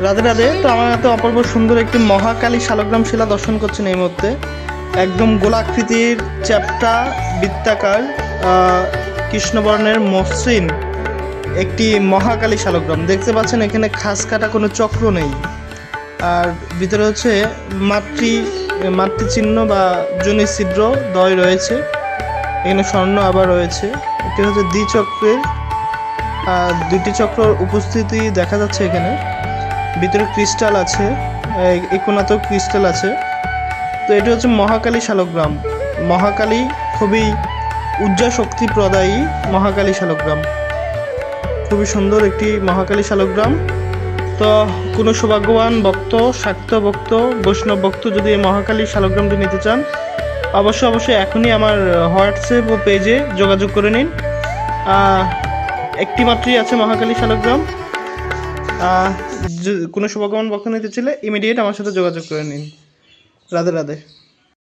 রাধে রাধে। তো আমার হাতে অপূর্ব সুন্দর একটি মহাকালী শালগ্রাম শিলা দর্শন করছেন এই মুহূর্তে। একদম গোলাকৃতির চ্যাপ্টা বৃত্তাকার কৃষ্ণবর্ণের মসৃণ একটি মহাকালী শালগ্রাম দেখতে পাচ্ছেন। এখানে খাস কাটা কোনো চক্র নেই, আর ভিতরে হচ্ছে মাতৃচিহ্ন বা যোনি ছিদ্র দয় রয়েছে। এখানে স্বর্ণ আবার রয়েছে। এটি হচ্ছে দ্বিচক্রের দুটি চক্র উপস্থিতি দেখা যাচ্ছে এখানে। ভিতরে ক্রিস্টাল আছে, কোনাতেও ক্রিস্টাল আছে। তো এটি হচ্ছে মহাকালী শালগ্রাম। মহাকালী খুবই উজ্জ্বল শক্তি প্রদায়ী মহাকালী শালগ্রাম, খুবই সুন্দর একটি মহাকালী শালগ্রাম। তো কোনো সৌভাগ্যবান ভক্ত, শাক্ত ভক্ত, বৈষ্ণব ভক্ত যদি এই মহাকালী শালগ্রামটি নিতে চান, অবশ্যই এখনই আমার হোয়াটসঅ্যাপ ও পেজে যোগাযোগ করে নিন। একটি মাত্রই আছে মহাকালী শালগ্রাম। কোনো সৌভাগ্যবান ভক্ত নিতে চাইলে ইমিডিয়েট আমার সাথে যোগাযোগ করে নিন। রাধে রাধে।